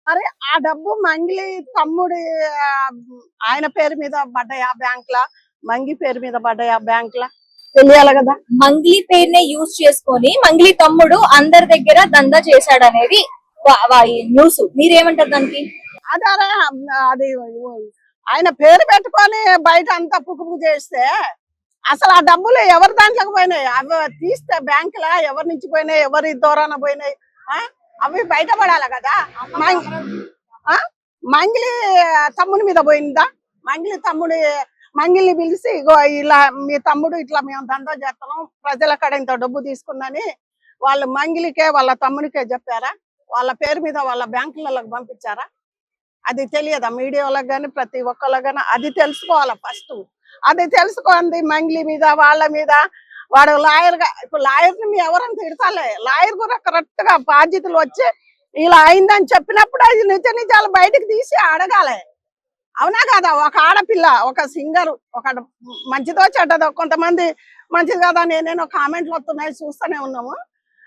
మరి ఆ డబ్బు మంగ్లీ తమ్ముడి ఆ, ఆయన పేరు మీద పడ్డాయి ఆ బ్యాంక్ లా, మంగి పేరు మీద పడ్డాయి ఆ బ్యాంక్ లా, తెలియాలి కదా. మంగ్లీ పేరునే యూజ్ చేసుకొని మంగ్లీ తమ్ముడు అందరి దగ్గర దందా చేశాడు అనేది న్యూస్. మీరేమంటారు దానికి? అదే అది ఆయన పేరు పెట్టుకొని బయట అంతా పుక్కు చేస్తే అసలు ఆ డబ్బులు ఎవరి దాంట్లోకి పోయినాయి? అవి తీస్తే బ్యాంక్ లా ఎవరి నుంచి పోయినాయి, ఎవరి దూరాన పోయినాయి? ఆ? అవి బయటపడాలి కదా. ఆ? మంగిలి తమ్ముడి మీద పోయిందా? మంగిలి తమ్ముడి మంగిలిని పిలిచి ఇగో ఇలా మీ తమ్ముడు ఇట్లా మేము దందా చేస్తున్నాం, ప్రజల కాడ ఇంత డబ్బు తీసుకుందని వాళ్ళు మంగిలికే వాళ్ళ తమ్ముడికే చెప్పారా? వాళ్ళ పేరు మీద వాళ్ళ బ్యాంకులకు పంపించారా? అది తెలియదా మీడియా వాళ్ళకి కానీ ప్రతి ఒక్కళ్ళకి కానీ? అది తెలుసుకోవాలా ఫస్ట్. అది తెలుసుకోండి. మంగిలి మీద వాళ్ళ మీద వాడు లాయర్ గా, ఇప్పుడు లాయర్ ని ఎవరైనా తిడతాలే, లాయర్ కూడా కరెక్ట్ గా బాధ్యతలు వచ్చి ఇలా అయిందని చెప్పినప్పుడు అది నిజ నిజాలు బయటకు తీసి అడగాలి. అవునా కదా? ఒక ఆడపిల్ల, ఒక సింగర్, ఒక మంచిదో చెడ్డదో, కొంతమంది మంచిది కదా నేనేనో కామెంట్లు వస్తున్నాయి చూస్తూనే ఉన్నాము.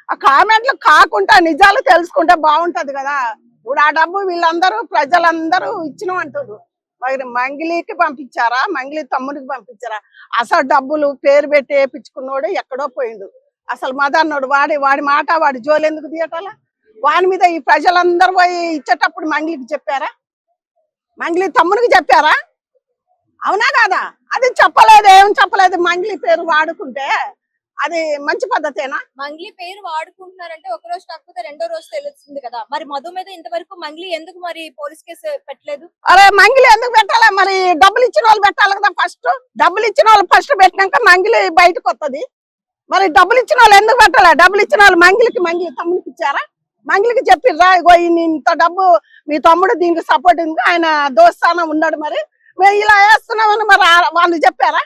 ఆ కామెంట్లు కాకుండా నిజాలు తెలుసుకుంటే బాగుంటది కదా. ఇప్పుడు ఆ డబ్బు వీళ్ళందరూ ప్రజలందరూ ఇచ్చినాం అంటారు, మరి మంగిలికి పంపించారా, మంగిలి తమ్ముడికి పంపించారా? అసలు డబ్బులు పేరు పెట్టి వేయించుకున్నోడు ఎక్కడో పోయిండు. అసలు మదన్నోడు వాడి మాట వాడి జోలు ఎందుకు తీయటాల? వాని మీద ఈ ప్రజలందరూ పోయి ఇచ్చేటప్పుడు మంగిలికి చెప్పారా? మంగిలి తమ్ముడికి చెప్పారా? అవునా కాదా? అది చెప్పలేదు, ఏం చెప్పలేదు. మంగిలి పేరు వాడుకుంటే అది మంచి పద్ధతేనా? మంగ్లీ పేరు వాడుకుంటున్నారంటే ఒక రోజు కాకపోతే రెండో రోజు తెలుస్తుంది కదా. మరి మధు మీద ఇంతవరకు మంగ్లీ ఎందుకు మరి పోలీస్ కేసు పెట్టలేదు? అరే మంగిలి ఎందుకు పెట్టాలి? మరి డబ్బులు ఇచ్చిన వాళ్ళు పెట్టాలి కదా ఫస్ట్. డబ్బులు ఇచ్చిన వాళ్ళు ఫస్ట్ పెట్టినాక మంగిలి బయటకు వస్తుంది. మరి డబ్బులు ఇచ్చిన వాళ్ళు ఎందుకు పెట్టాలి? డబ్బులు ఇచ్చిన వాళ్ళు మంగిలి తమ్ముడికి ఇచ్చారా? మంగిలికి చెప్పిర్రా ఇగో ఇంత డబ్బు మీ తమ్ముడు దీనికి సపోర్ట్ ఉంది, ఆయన దోస్తానం ఉన్నాడు, మరి మేము ఇలా వేస్తున్నామని మరి వాళ్ళు చెప్పారా?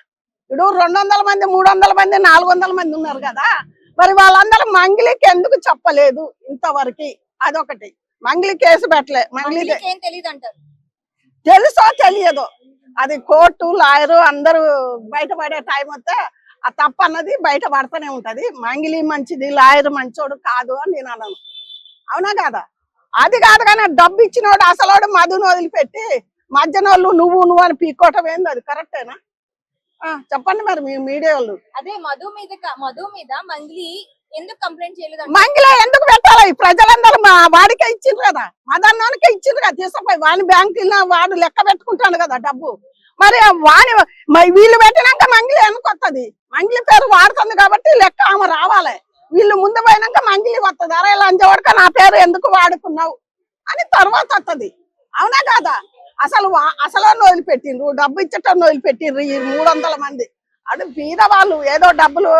ఇప్పుడు 200 మంది, 300 మంది, 400 మంది ఉన్నారు కదా, మరి వాళ్ళందరూ మంగిలికి ఎందుకు చెప్పలేదు ఇంతవరకు? అదొకటి. మంగిలి కేసు పెట్టలే. మంగిలి ఏం తెలియదు అంటారు. తెలుసో తెలియదో అది కోర్టు లాయరు అందరూ బయటపడే టైం వస్తే ఆ తప్పు అన్నది బయట పడుతూనే ఉంటది. మంగిలి మంచిది, లాయర్ మంచోడు కాదు అని నేను అన్నాను. అవునా కాదా? అది కాదు కానీ డబ్బు ఇచ్చినోడు అసలోడు మధును వదిలిపెట్టి మధ్యనోళ్ళు నువ్వు అని పీక్కోవటం ఏంది? అది కరెక్టేనా? చెప్పండి మరి మీ మీడియా వాళ్ళు. అదే మధు మీద మంగ్లీ ఎందుకు కంప్లైంట్ చేయలేదు? మంగిలా ఎందుకు పెట్టాలి? ఈ ప్రజలందరూ వాడికే ఇచ్చిండ్రు కదా, మదన్నోనికే ఇచ్చిండ్రు కదా. తీసుకుపోయి వాని బ్యాంకు వాడు లెక్క పెట్టుకుంటాడు కదా డబ్బు. మరి వీళ్ళు పెట్టినాక మంగిలి ఎందుకొత్తది? మంగిలి పేరు వాడుతుంది కాబట్టి లెక్క ఆమె రావాలి. వీళ్ళు ముందు పోయినాక మంగిలి వస్తుంది. అరే లంచవడక నా పేరు ఎందుకు వాడుకున్నావు అని తర్వాత వస్తుంది. అవునా కాదా? అసలు వదిలిపెట్టిండ్రు, డబ్బు ఇచ్చటం వదిలిపెట్టిండ్రు ఈ 300 మంది. అటు బీద వాళ్ళు ఏదో డబ్బులు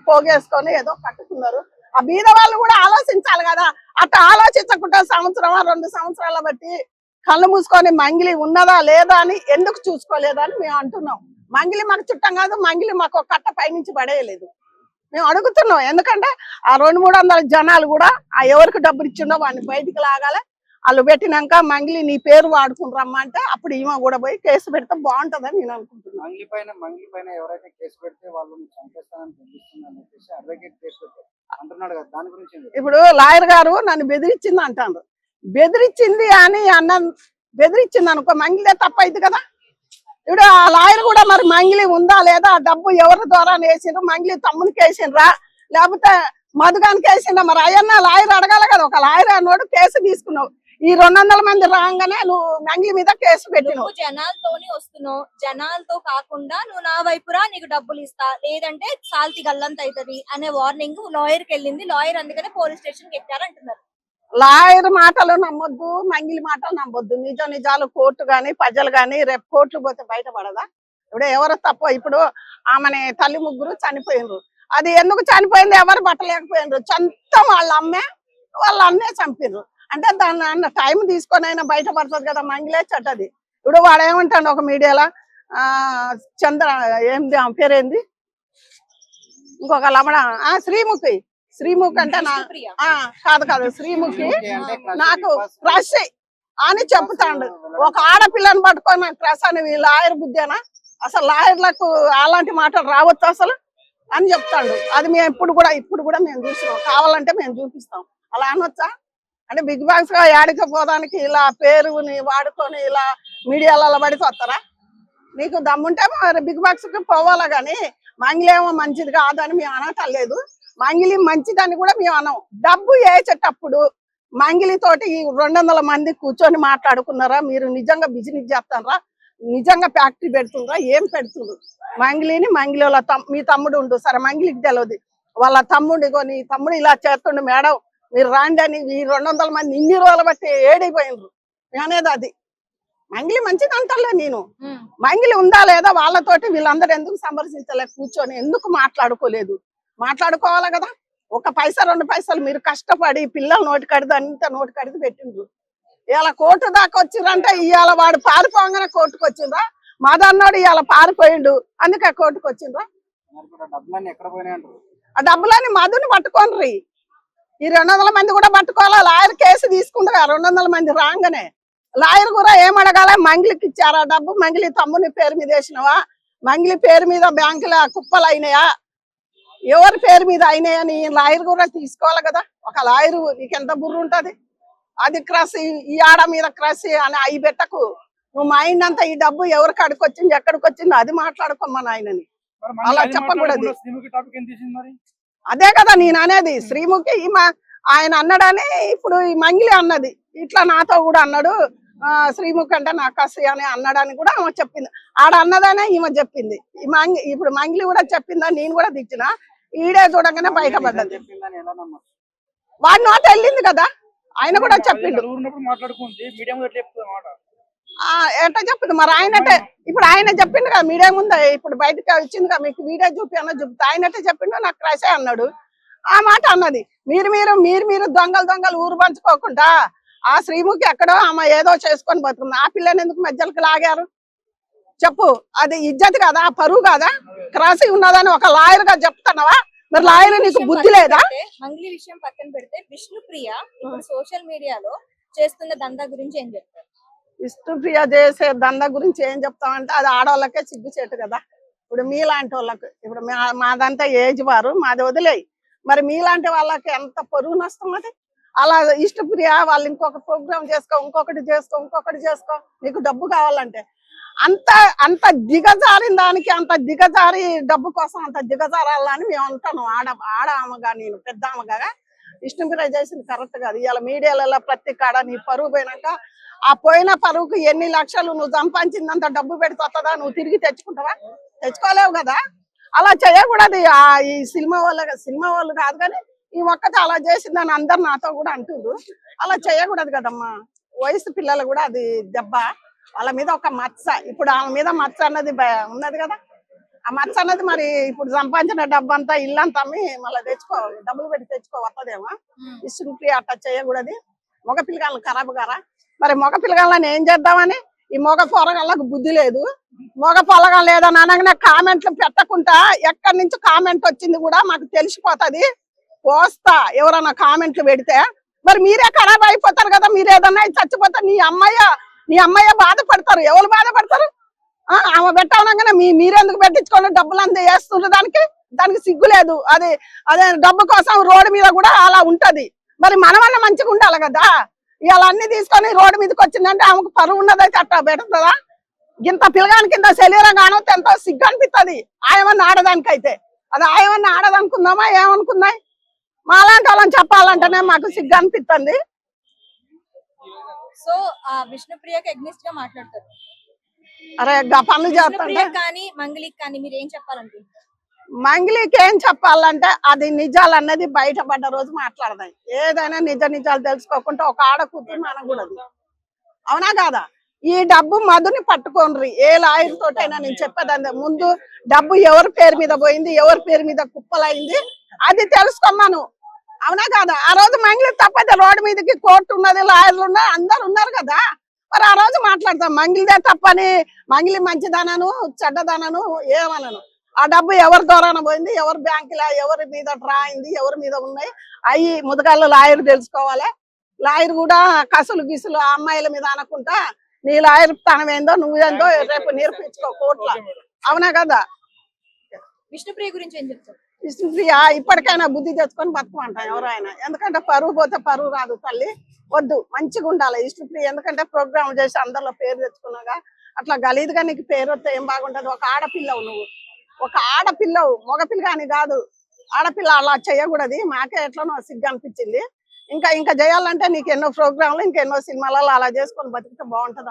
పోగేసుకొని ఏదో కట్టుకున్నారు. ఆ బీద వాళ్ళు కూడా ఆలోచించాలి కదా. అట్లా ఆలోచించకుండా సంవత్సరమా 2 సంవత్సరాల బట్టి కళ్ళు మూసుకొని మంగిలి ఉన్నదా లేదా అని ఎందుకు చూసుకోలేదా అని మేము అంటున్నాం. మంగిలి మాకు చుట్టం కాదు, మంగిలి మాకు ఒక కట్ట పైనుంచి పడేయలేదు. మేము అడుగుతున్నాం. ఎందుకంటే ఆ 200-300 జనాలు కూడా ఆ ఎవరికి డబ్బులు ఇచ్చిండో వాడిని బయటికి లాగాలి. వాళ్ళు పెట్టినాక మంగిలి నీ పేరు వాడుకుని రమ్మంటే అప్పుడు ఈమె కూడా పోయి కేసు పెడితే బాగుంటుందని నేను అనుకుంటున్నాను. మంగిలి పైన ఎవరైతే కేసు పెడితే వాళ్ళని చంపేస్తానని పంపిస్తుందని చెప్పేసి అడ్వకేట్ కేసు పెట్టారు అంటున్నాడు కదా, దాని గురించి? ఇప్పుడు లాయర్ గారు నన్ను బెదిరించింది అంటారు. బెదిరించింది అని బెదిరించింది అనుకో మంగిలే తప్పైంది కదా. ఇప్పుడు ఆ లాయర్ కూడా మరి మంగిలి ఉందా లేదా, డబ్బు ఎవరి ద్వారా వేసిండ్రు, మంగిలి తమ్మునికి వేసిండ్రా లేకపోతే మధుగానికి వేసిండ్రా? మరి అయ్యన్న లాయర్ అడగాలి కదా. ఒక లాయర్ అన్నోడు కేసు తీసుకున్నావు, ఈ 200 మంది రాగానే నువ్వు మంగిలి మీద కేసు పెట్టినావు. జనాలతోనే వస్తున్నావు, జనాలతో కాకుండా నువ్వు నా వైపురా నీకు డబ్బులు ఇస్తా లేదంటే సాల్తి గల్లంత అవుతుంది అనే వార్నింగ్ లాయర్ కి వెళ్ళింది. లాయర్ అందుకనే పోలీస్ స్టేషన్ కి ఎక్కారంటున్నారు. లాయర్ మాటలు నమ్మొద్దు, మంగిలి మాటలు నమ్మొద్దు. నిజాలు కోర్టు గాని ప్రజలు గాని రేపు కోర్టులు పోతే బయటపడదా? ఇప్పుడు ఎవరు తప్ప. ఇప్పుడు ఆమెని తల్లి ముగ్గురు చనిపోయినరు. అది ఎందుకు చనిపోయింది? ఎవరు పట్టలేకపోయినరు. సొంతం వాళ్ళ అన్నే చంపినరు అంటే దాన్ని అన్న టైం తీసుకొని అయినా బయటపడుతుంది కదా. మంగిలే చెడ్డది. ఇప్పుడు వాడు ఏమంటాడు ఒక మీడియాలో, చంద్ర ఏంది ఆమె పేరేంది, ఇంకొక లమడ శ్రీముఖి అంటే కాదు శ్రీముఖి నాకు క్రష్ అని చెప్తాడు. ఒక ఆడపిల్లని పట్టుకొని నాకు క్రష్ అని లాయర్ బుద్ధేనా? అసలు లాయర్లకు అలాంటి మాటలు రావచ్చు అసలు అని చెప్తాడు. అది మేము ఇప్పుడు కూడా మేము చూసినాం. కావాలంటే మేము చూపిస్తాం. అలా అనొచ్చా? అంటే బిగ్ బాస్ గా యాడికి పోదానికి ఇలా పేరుని వాడుకొని ఇలా మీడియాలలో పడితే వస్తారా? నీకు దమ్ముంటే మరి బిగ్ బాక్స్ కి పోవాలా గానీ మంగిలేమో మంచిది కాదని మేము అనటం లేదు. మంగిలి మంచిదని కూడా మేము అనం. డబ్బు వేసేటప్పుడు మంగిలితోటి ఈ 200 మంది కూర్చొని మాట్లాడుకున్నారా? మీరు నిజంగా బిజినెస్ చేస్తారా? నిజంగా ఫ్యాక్టరీ పెడుతుండ్రా? ఏం పెడుతుండ్రు? మంగిలిని మంగిలి వాళ్ళ మీ తమ్ముడు ఉండు సరే, మంగిలికి తెలియదు వాళ్ళ తమ్ముడు, నీ తమ్ముడు ఇలా చేస్తుండు మేడం మీరు రాండి అని ఈ 200 మంది ఇన్ని రోజులు బట్టి ఏడైపోయినరు అనేది. అది మంగిలి మంచిది అంటలే నేను. మంగిలి ఉందా లేదా వాళ్ళతోటి వీళ్ళందరూ ఎందుకు సందర్శించలే? కూర్చొని ఎందుకు మాట్లాడుకోలేదు? మాట్లాడుకోవాలి కదా. 1 పైసా 2 పైసలు మీరు కష్టపడి పిల్లలు నోటి కడితే అంత నోటి కడితే పెట్టిండ్రు. ఇవాళ కోర్టు దాకా వచ్చిండ్రంటే ఇవాళ వాడు పారిపోగానే కోర్టుకు వచ్చిండ్రా? మాదన్నోడు ఇవాళ పారిపోయిండు అందుకే కోర్టుకు వచ్చిండ్రా? ఆ డబ్బులని మధుని పట్టుకోండి. ఈ 200 మంది కూడా పట్టుకోవాలా? లాయర్ కేసు తీసుకుంటారు 200 మంది రాగానే. లాయర్ కూడా ఏమడగాల? మంగిలికి ఇచ్చారా డబ్బు? మంగిలి తమ్ముని పేరు మీద వేసినవా? మంగిలి పేరు మీద బ్యాంకుల కుప్పలు అయినాయా? ఎవరి పేరు మీద అయినాయని లాయర్ కూడా తీసుకోవాలి కదా. ఒక లాయరు నీకెంత బుర్ర ఉంటది? అది క్రష్ ఈ ఆడ మీద క్రష్ అని అవి పెట్టకు. నువ్వు మా ఆయన అంతా ఈ డబ్బు ఎవరికి అడుకొచ్చింది ఎక్కడికి వచ్చింది అది మాట్లాడుకోమ్మా నాయనని. అలా చెప్పకూడదు. అదే కదా నేను అనేది. శ్రీముఖి ఆయన అన్నాడని ఇప్పుడు ఈ మంగిలి అన్నది. ఇట్లా నాతో కూడా అన్నాడు శ్రీముఖి అంటే నా కసి అని అన్నాడని కూడా ఆమె చెప్పింది. ఆడ అన్నదనే ఈమె చెప్పింది. ఇప్పుడు మంగిలి కూడా చెప్పిందని నేను కూడా తిట్టిన. ఈడే చూడగానే బయటపడ్డది. వాడి నోట వెళ్ళింది కదా. ఆయన కూడా చెప్పిండు. ఎట్లా చెప్పింది మరి? ఆయనటే ఇప్పుడు ఆయన చెప్పిండు కదా మీడియా ముందు. ఇప్పుడు బయటకు వచ్చింది కదా మీకు వీడియో చూపి అన్న చూపుతా. ఆయనట్టే చెప్పిండు నాకు క్రషే అన్నాడు. ఆ మాట అన్నది. మీరు దొంగలు ఊరు పంచుకోకుండా ఆ శ్రీముఖి ఎక్కడో ఆమె ఏదో చేసుకొని బతుకుంది. ఆ పిల్లని ఎందుకు మధ్యలోకి లాగారు చెప్పు? అది ఇజ్జత్ కదా, పరువు కదా? క్రాసి ఉన్నదని ఒక లాయర్ గా చెప్తున్నావా? మరి లాయర్ నీకు బుద్ధి లేదా? మంగ్లీ విషయం పక్కన పెడితే విష్ణుప్రియ ఇప్పుడు సోషల్ మీడియాలో చేస్తున్న దందా గురించి ఏం చెప్తారు? విష్ణుప్రియ చేసే దందా గురించి ఏం చెప్తామంటే అది ఆడవాళ్ళకే సిగ్గుచేటు కదా. ఇప్పుడు మీలాంటి వాళ్ళకి ఇప్పుడు మాదంతా ఏజ్ వారు మాది వదిలేయి. మరి మీలాంటి వాళ్ళకి ఎంత పరువు నష్టం అది. అలా విష్ణుప్రియ వాళ్ళు ఇంకొక ప్రోగ్రామ్ చేసుకో, ఇంకొకటి చేసుకో నీకు డబ్బు కావాలంటే అంత దిగజారిన దానికి అంత దిగజారి డబ్బు కోసం అంత దిగజారాలని మేము అంటాను. ఆడ ఆమెగా నేను పెద్ద ఆమెగా విష్ణుప్రియ చేసింది కరెక్ట్ కాదు. ఇవాళ మీడియాలలో ప్రతి కాడ నీ పరువు పోయినాక ఆ పోయిన పరువుకు ఎన్ని లక్షలు నువ్వు సంపాదించిందంత డబ్బు పెడితే వస్తుందా? నువ్వు తిరిగి తెచ్చుకుంటావా? తెచ్చుకోలేవు కదా. అలా చేయకూడదు. ఈ సినిమా వాళ్ళు కాదు కానీ ఈ ఒక్కటి అలా చేసిందని అందరు నాతో కూడా అంటుండ్రు. అలా చేయకూడదు కదమ్మా. వయసు పిల్లలు కూడా అది దెబ్బ. వాళ్ళ మీద ఒక మచ్చ. ఇప్పుడు ఆమె మీద మచ్చ అన్నది ఉన్నది కదా. ఆ మచ్చ అన్నది మరి ఇప్పుడు సంపాదించిన డబ్బు అంతా ఇల్లంతా అమ్మి మళ్ళీ డబ్బులు పెట్టి తెచ్చుకో వస్తుందేమో. విష్ణుప్రియ అట్లా చేయకూడదు. మగ పిల్లగాళ్ళు ఖరాబ్ గారా. మరి మగ పిల్లగాళ్ళని ఏం చేద్దామని ఈ మగ పొరగాళ్ళకు బుద్ధి లేదు. మగ పొలగా లేదని అనగానే కామెంట్లు పెట్టకుండా ఎక్కడి నుంచి కామెంట్ వచ్చింది కూడా మాకు తెలిసిపోతుంది. పోస్తా ఎవరన్నా కామెంట్లు పెడితే మరి మీరే ఖరాబ్ అయిపోతారు కదా. మీరు ఏదన్నా చచ్చిపోతారు. నీ అమ్మయ్య బాధపడతారు. ఎవరు బాధపడతారు? ఆమె పెట్టవనగానే మీరెందుకు పెట్టించుకోండి? డబ్బులు అంతా వేస్తుండ్రు. దానికి సిగ్గు లేదు. అదే డబ్బు కోసం రోడ్డు మీద కూడా అలా ఉంటది. మరి మనమన్నా మంచిగా ఉండాలి కదా. ఇవాళ అన్ని తీసుకొని రోడ్డు మీదకి వచ్చిందంటే ఆమెకు పరువు ఉన్నదైతే అట్లా పెడుతుందా? ఇంత పిల్లగాని కింద శరీరం కానొస్తే ఎంతో సిగ్గు అనిపిస్తుంది. ఆయమన్నా ఆడదానికైతే అది ఆయమన్నా ఆడదనుకుందామా ఏమనుకుందాం? మాలాంటి వాళ్ళని చెప్పాలంటేనే మాకు సిగ్గు అనిపిస్తుంది. సో విష్ణుప్రియకి అగ్నిస్ట్ గా మాట్లాడతారు. అరే పనులు చేస్తుంటే కానీ మంగళికి కానీ మీరు ఏం చెప్పాలంటే? మంగళికి ఏం చెప్పాలంటే అది నిజాలు అన్నది బయటపడ్డ రోజు మాట్లాడదాం. ఏదైనా నిజాలు తెలుసుకోకుండా ఒక ఆడ కూతురు అనకూడదు. అవునా కాదా? ఈ డబ్బు మధుని పట్టుకోండి. ఏ లాయర్ తోటైనా నేను చెప్పేదాన్ని ముందు డబ్బు ఎవరి పేరు మీద పోయింది, ఎవరి పేరు మీద కుప్పలైంది అది తెలుసుకోమను. అవునా కాదా? ఆ రోజు మంగళి తప్పైతే రోడ్డు మీదకి కోర్టు ఉన్నది, లాయర్లు ఉన్నారు, అందరు ఉన్నారు కదా. మరి ఆ రోజు మాట్లాడతాం మంగళిదే తప్పని. మంగళి మంచిదనను చెడ్డదనను ఏమనను. ఆ డబ్బు ఎవరి ద్వారాన పోయింది, ఎవరి బ్యాంకులా, ఎవరి మీద డ్రా అయింది, ఎవరి మీద ఉన్నాయి అవి ముదగాళ్ళు లాయర్ తెలుసుకోవాలి. లాయర్ కూడా కసులు గిసులు ఆ అమ్మాయిల మీద అనకుండా నీ లాయర్ తనం ఏందో నువ్వేందో రేపు నేర్పించుకో కోర్టులో. అవునా కదా? విష్ణుప్రియ గురించి ఏం చెప్తారు? విష్ణుప్రియ ఇప్పటికైనా బుద్ధి తెచ్చుకొని బతుకుమంటాం ఎవరైనా. ఎందుకంటే పరువు పోతే పరువు రాదు తల్లి. వద్దు, మంచిగా ఉండాలి హిస్టరీ ఫ్రీ. ఎందుకంటే ప్రోగ్రామ్ చేసి అందరిలో పేరు తెచ్చుకున్నాగా అట్లా గలీదుగా నీకు పేరు వస్తే ఏం బాగుంటది? ఒక ఆడపిల్లవు నువ్వు, ఒక ఆడపిల్లవు, మగపిల్ల అని కాదు. ఆడపిల్ల అలా చేయకూడదు. మాకే ఎట్లనో సిగ్గు అనిపించింది. ఇంకా ఇంకా చేయాలంటే నీకు ఎన్నో ప్రోగ్రాంలు, ఇంకెన్నో సినిమాలలో అలా చేసుకొని బతికితే బాగుంటది.